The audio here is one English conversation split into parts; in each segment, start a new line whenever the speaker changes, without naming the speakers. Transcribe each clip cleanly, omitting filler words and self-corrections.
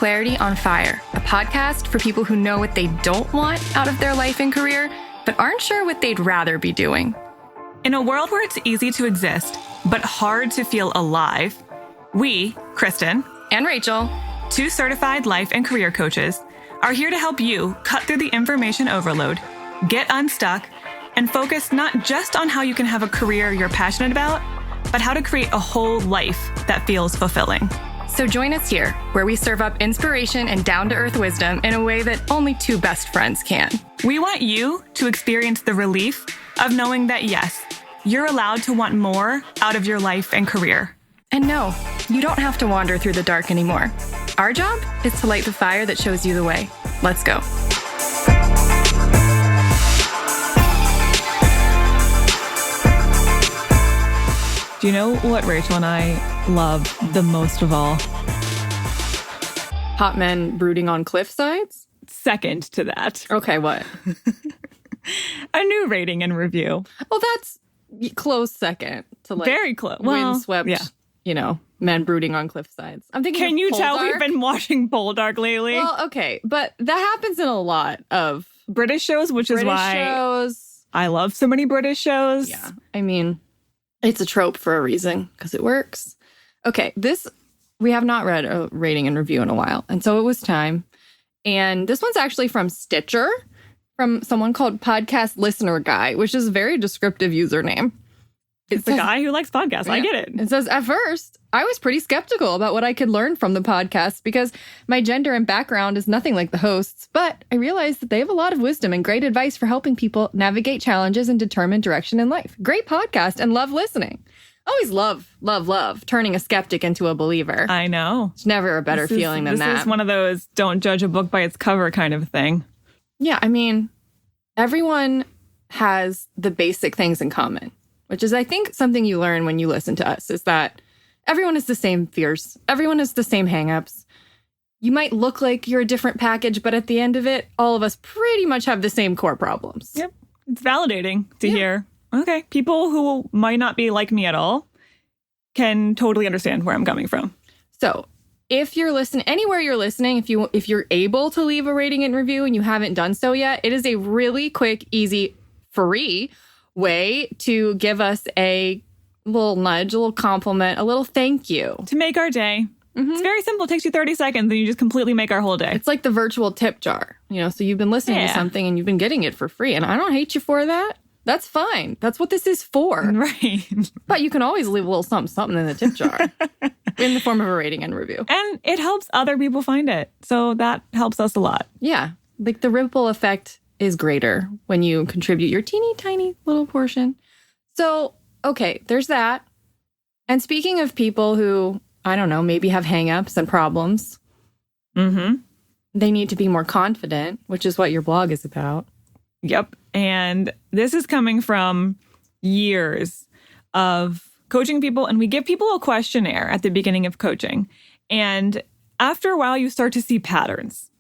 Clarity on Fire, a podcast for people who know what they don't want out of their life and career, but aren't sure what they'd rather be doing.
In a world where it's easy to exist, but hard to feel alive, we, Kristen
and Rachel,
2 certified life and career coaches, are here to help you cut through the information overload, get unstuck, and focus not just on how you can have a career you're passionate about, but how to create a whole life that feels fulfilling.
So join us here, where we serve up inspiration and down-to-earth wisdom in a way that only 2 best friends can.
We want you to experience the relief of knowing that, yes, you're allowed to want more out of your life and career.
And no, you don't have to wander through the dark anymore. Our job is to light the fire that shows you the way. Let's go.
Do you know what Rachel and I love the most of all?
Hot men brooding on cliff sides?
Second to that.
Okay, what?
A new rating and review.
Well, that's close second to
very close.
Windswept, men brooding on cliff sides. I'm thinking.
Can you tell
Poldark?
we've been watching Poldark lately?
Well, okay, but that happens in a lot of
British shows, which is why
shows.
I love so many British shows.
Yeah, I mean, it's a trope for a reason because it works. Okay, we have not read a rating and review in a while, and so it was time. And this one's actually from Stitcher, from someone called Podcast Listener Guy, which is a very descriptive username.
It's the guy who likes podcasts. Yeah. I get it.
It says, at first, I was pretty skeptical about what I could learn from the podcast because my gender and background is nothing like the hosts, but I realized that they have a lot of wisdom and great advice for helping people navigate challenges and determine direction in life. Great podcast and love listening. Always love turning a skeptic into a believer.
I know.
It's never a better feeling than that.
This is one of those don't judge a book by its cover kind of thing.
Yeah, I mean, everyone has the basic things in common, which is, I think, something you learn when you listen to us, is that everyone has the same fears. Everyone has the same hangups. You might look like you're a different package, but at the end of it, all of us pretty much have the same core problems.
Yep. It's validating to hear. Okay, people who might not be like me at all can totally understand where I'm coming from.
So if you're listening, anywhere you're listening, if you're able to leave a rating and review and you haven't done so yet, it is a really quick, easy, free way to give us a little nudge, a little compliment, a little thank you.
To make our day. Mm-hmm. It's very simple. It takes you 30 seconds and you just completely make our whole day.
It's like the virtual tip jar. So you've been listening to something and you've been getting it for free. And I don't hate you for that. That's fine. That's what this is for.
Right.
But you can always leave a little something in the tip jar in the form of a rating and review.
And it helps other people find it. So that helps us a lot.
Yeah. Like the ripple effect is greater when you contribute your teeny tiny little portion. So, okay, there's that. And speaking of people who, I don't know, maybe have hangups and problems, they need to be more confident, which is what your blog is about.
Yep. And this is coming from years of coaching people. And we give people a questionnaire at the beginning of coaching. And after a while, you start to see patterns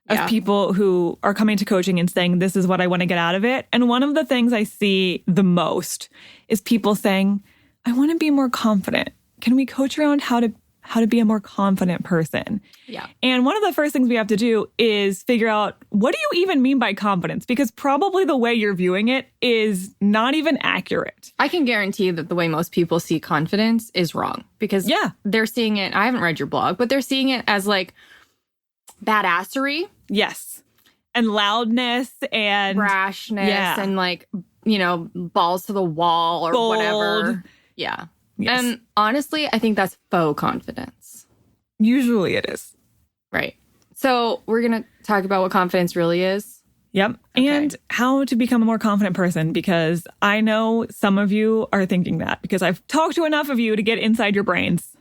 of people who are coming to coaching and saying, this is what I want to get out of it. And one of the things I see the most is people saying, I want to be more confident. Can we coach around how to be a more confident person?
Yeah.
And one of the first things we have to do is figure out, what do you even mean by confidence? Because probably the way you're viewing it is not even accurate.
I can guarantee that the way most people see confidence is wrong because they're seeing it. I haven't read your blog, but they're seeing it as like badassery.
Yes. And loudness and
brashness and like, balls to the wall or
bold.
Whatever. Yeah.
Yes.
And honestly, I think that's faux confidence.
Usually it is.
Right. So we're going to talk about what confidence really is.
Yep. Okay. And how to become a more confident person, because I know some of you are thinking that because I've talked to enough of you to get inside your brains.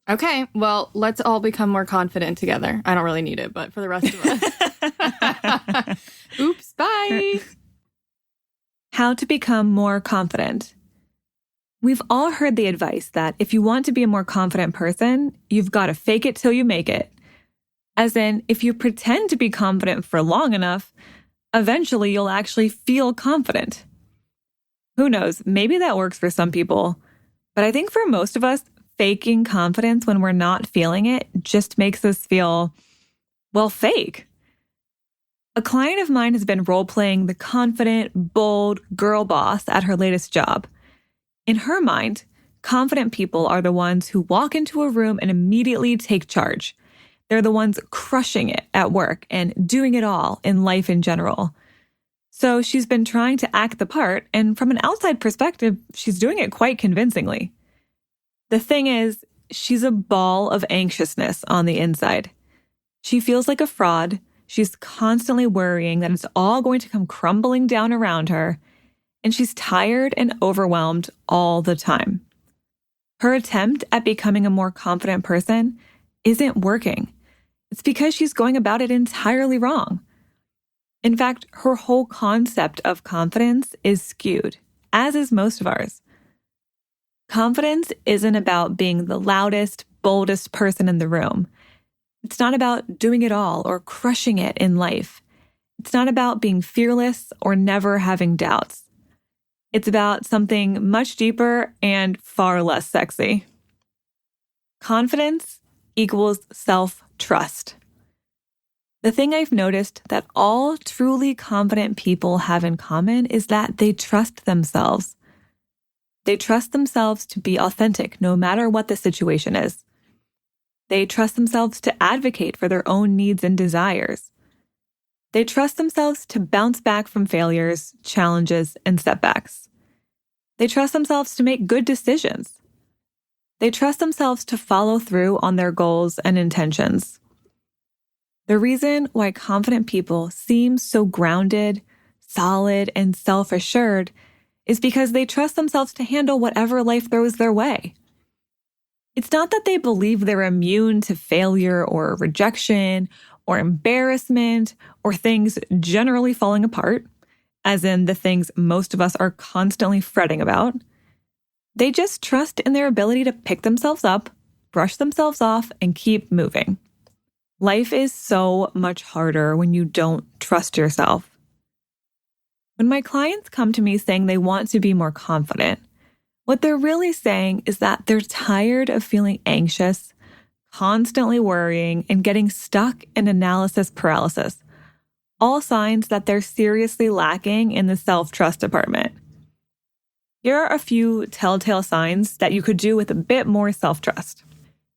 Okay. Well, let's all become more confident together. I don't really need it, but for the rest of us. Oops. Bye.
How to become more confident. We've all heard the advice that if you want to be a more confident person, you've got to fake it till you make it. As in, if you pretend to be confident for long enough, eventually you'll actually feel confident. Who knows? Maybe that works for some people. But I think for most of us, faking confidence when we're not feeling it just makes us feel Well, fake. A client of mine has been role-playing the confident, bold girl boss at her latest job. In her mind, confident people are the ones who walk into a room and immediately take charge. They're the ones crushing it at work and doing it all in life in general. So she's been trying to act the part, and from an outside perspective, she's doing it quite convincingly. The thing is, she's a ball of anxiousness on the inside. She feels like a fraud. She's constantly worrying that it's all going to come crumbling down around her, and she's tired and overwhelmed all the time. Her attempt at becoming a more confident person isn't working. It's because she's going about it entirely wrong. In fact, her whole concept of confidence is skewed, as is most of ours. Confidence isn't about being the loudest, boldest person in the room. It's not about doing it all or crushing it in life. It's not about being fearless or never having doubts. It's about something much deeper and far less sexy. Confidence equals self-trust. The thing I've noticed that all truly confident people have in common is that they trust themselves. They trust themselves to be authentic no matter what the situation is. They trust themselves to advocate for their own needs and desires. They trust themselves to bounce back from failures, challenges, and setbacks. They trust themselves to make good decisions. They trust themselves to follow through on their goals and intentions. The reason why confident people seem so grounded, solid, and self-assured is because they trust themselves to handle whatever life throws their way. It's not that they believe they're immune to failure or rejection or embarrassment or things generally falling apart, as in the things most of us are constantly fretting about. They just trust in their ability to pick themselves up, brush themselves off, and keep moving. Life is so much harder when you don't trust yourself. When my clients come to me saying they want to be more confident, what they're really saying is that they're tired of feeling anxious, constantly worrying, and getting stuck in analysis paralysis. All signs that they're seriously lacking in the self-trust department. Here are a few telltale signs that you could do with a bit more self-trust.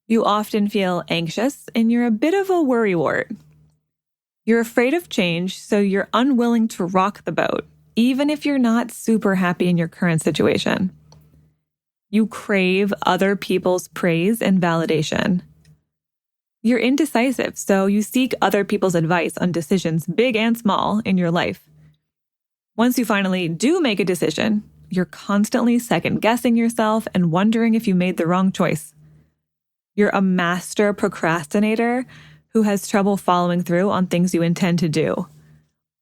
You often feel anxious and you're a bit of a worrywart. You're afraid of change, so you're unwilling to rock the boat, even if you're not super happy in your current situation. You crave other people's praise and validation. You're indecisive, so you seek other people's advice on decisions, big and small, in your life. Once you finally do make a decision, you're constantly second-guessing yourself and wondering if you made the wrong choice. You're a master procrastinator who has trouble following through on things you intend to do.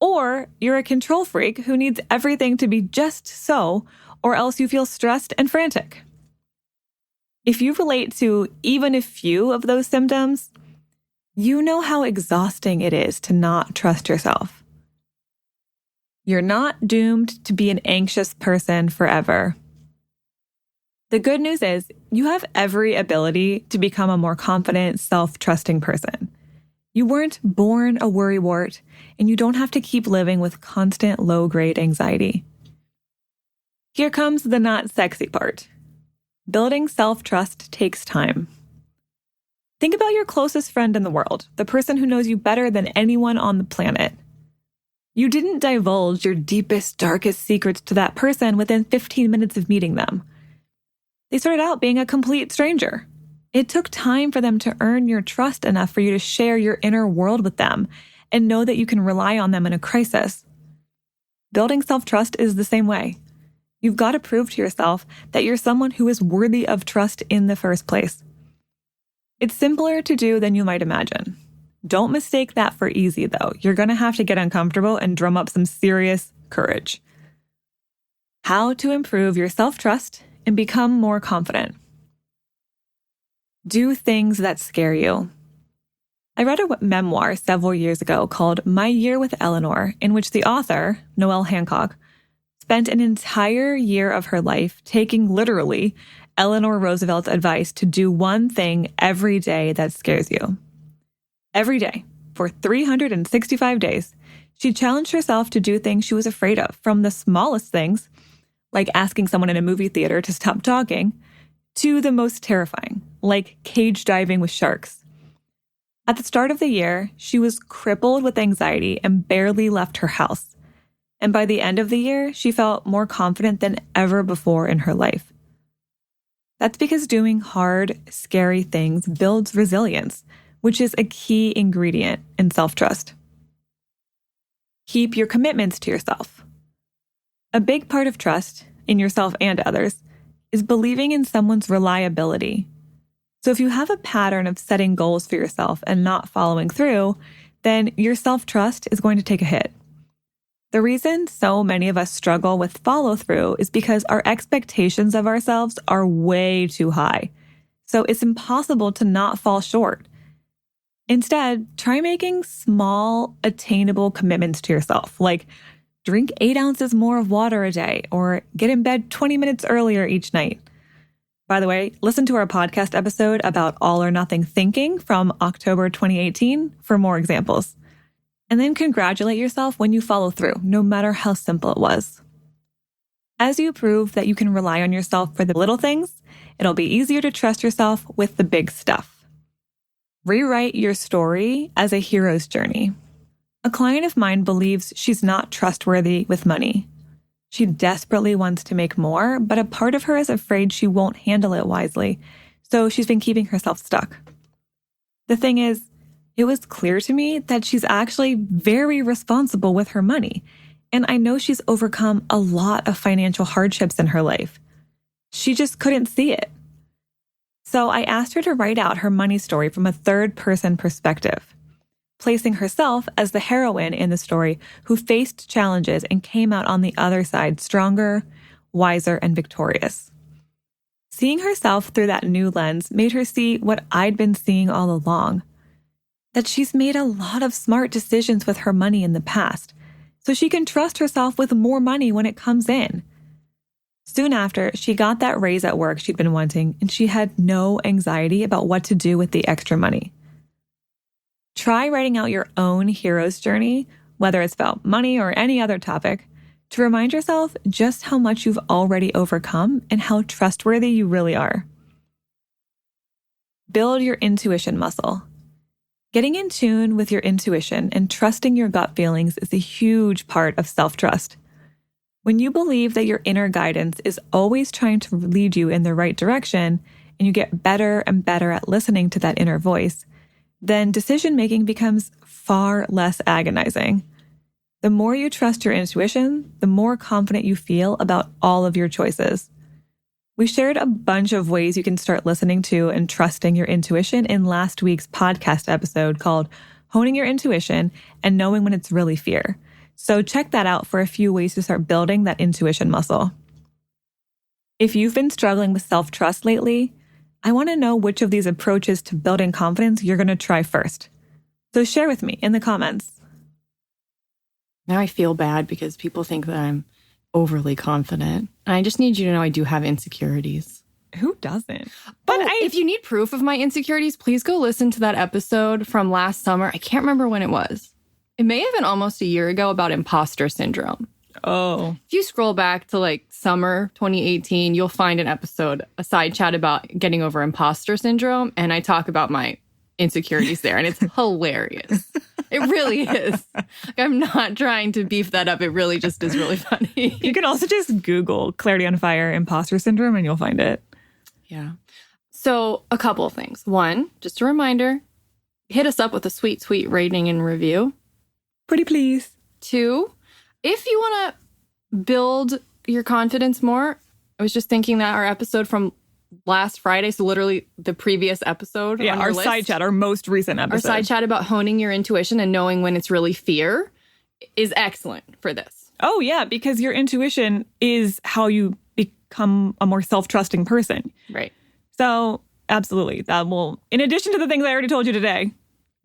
Or you're a control freak who needs everything to be just so, or else you feel stressed and frantic. If you relate to even a few of those symptoms, you know how exhausting it is to not trust yourself. You're not doomed to be an anxious person forever. The good news is you have every ability to become a more confident, self-trusting person. You weren't born a worrywart, and you don't have to keep living with constant low-grade anxiety. Here comes the not sexy part. Building self-trust takes time. Think about your closest friend in the world, the person who knows you better than anyone on the planet. You didn't divulge your deepest, darkest secrets to that person within 15 minutes of meeting them. They started out being a complete stranger. It took time for them to earn your trust enough for you to share your inner world with them and know that you can rely on them in a crisis. Building self-trust is the same way. You've got to prove to yourself that you're someone who is worthy of trust in the first place. It's simpler to do than you might imagine. Don't mistake that for easy, though. You're going to have to get uncomfortable and drum up some serious courage. How to improve your self-trust and become more confident. Do things that scare you. I read a memoir several years ago called My Year with Eleanor, in which the author, Noelle Hancock, spent an entire year of her life taking literally Eleanor Roosevelt's advice to do one thing every day that scares you. Every day. For 365 days, she challenged herself to do things she was afraid of, from the smallest things, like asking someone in a movie theater to stop talking, to the most terrifying, like cage diving with sharks. At the start of the year, she was crippled with anxiety and barely left her house. And by the end of the year, she felt more confident than ever before in her life. That's because doing hard, scary things builds resilience, which is a key ingredient in self-trust. Keep your commitments to yourself. A big part of trust, in yourself and others, is believing in someone's reliability. So if you have a pattern of setting goals for yourself and not following through, then your self-trust is going to take a hit. The reason so many of us struggle with follow-through is because our expectations of ourselves are way too high. So it's impossible to not fall short. Instead, try making small, attainable commitments to yourself, like drink 8 ounces more of water a day or get in bed 20 minutes earlier each night. By the way, listen to our podcast episode about all or nothing thinking from October 2018 for more examples. And then congratulate yourself when you follow through, no matter how simple it was. As you prove that you can rely on yourself for the little things, it'll be easier to trust yourself with the big stuff. Rewrite your story as a hero's journey. A client of mine believes she's not trustworthy with money. She desperately wants to make more, but a part of her is afraid she won't handle it wisely, so she's been keeping herself stuck. The thing is, it was clear to me that she's actually very responsible with her money, and I know she's overcome a lot of financial hardships in her life. She just couldn't see it. So I asked her to write out her money story from a third-person perspective, placing herself as the heroine in the story who faced challenges and came out on the other side stronger, wiser, and victorious. Seeing herself through that new lens made her see what I'd been seeing all along, that she's made a lot of smart decisions with her money in the past, so she can trust herself with more money when it comes in. Soon after, she got that raise at work she'd been wanting, and she had no anxiety about what to do with the extra money. Try writing out your own hero's journey, whether it's about money or any other topic, to remind yourself just how much you've already overcome and how trustworthy you really are. Build your intuition muscle. Getting in tune with your intuition and trusting your gut feelings is a huge part of self-trust. When you believe that your inner guidance is always trying to lead you in the right direction, and you get better and better at listening to that inner voice, then decision-making becomes far less agonizing. The more you trust your intuition, the more confident you feel about all of your choices. We shared a bunch of ways you can start listening to and trusting your intuition in last week's podcast episode called Honing Your Intuition and Knowing When It's Really Fear. So check that out for a few ways to start building that intuition muscle. If you've been struggling with self-trust lately, I want to know which of these approaches to building confidence you're going to try first. So share with me in the comments.
Now I feel bad because people think that I'm overly confident. And I just need you to know I do have insecurities.
Who doesn't?
But if you need proof of my insecurities, please go listen to that episode from last summer. I can't remember when it was. It may have been almost a year ago about imposter syndrome.
Oh.
If you scroll back to like summer 2018, you'll find an episode, a side chat about getting over imposter syndrome. And I talk about my insecurities there. And it's hilarious. It really is. Like, I'm not trying to beef that up. It really just is really funny.
You can also just Google Clarity on Fire imposter syndrome and you'll find it.
Yeah. So a couple of things. One, just a reminder, hit us up with a sweet, sweet rating and review.
Pretty please.
Two, if you want to build your confidence more, I was just thinking that our episode from last Friday, so literally the previous episode on
our
list,
side chat, our most recent episode.
Our side chat about honing your intuition and knowing when it's really fear is excellent for this.
Oh, yeah, because your intuition is how you become a more self-trusting person.
Right.
So, absolutely. That will, in addition to the things I already told you today,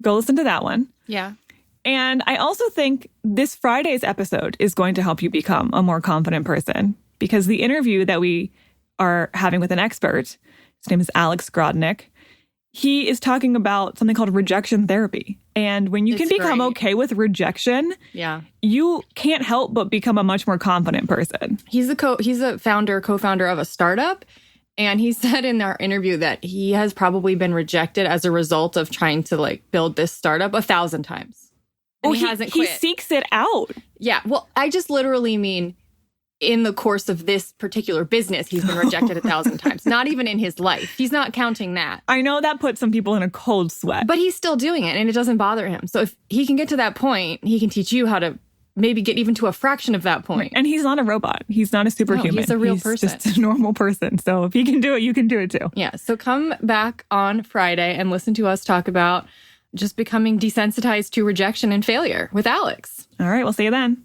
go listen to that one.
Yeah.
And I also think this Friday's episode is going to help you become a more confident person because the interview that we are having with an expert, his name is Alex Grodnick, he is talking about something called rejection therapy And when you can
It's
become
great.
okay with rejection,
Yeah.
you can't help but become a much more confident person.
He's a co-founder of a startup. And he said in our interview that he has probably been rejected as a result of trying to like build this startup 1,000 times. And he hasn't quit.
He seeks it out.
Yeah. Well, I just literally mean in the course of this particular business, he's been rejected 1,000 times. Not even in his life. He's not counting that.
I know that puts some people in a cold sweat.
But he's still doing it and it doesn't bother him. So if he can get to that point, he can teach you how to maybe get even to a fraction of that point.
And he's not a robot. He's not a superhuman.
No, he's a real person.
He's just a normal person. So if he can do it, you can do it too.
Yeah. So come back on Friday and listen to us talk about just becoming desensitized to rejection and failure with Alex.
All right. We'll see you then.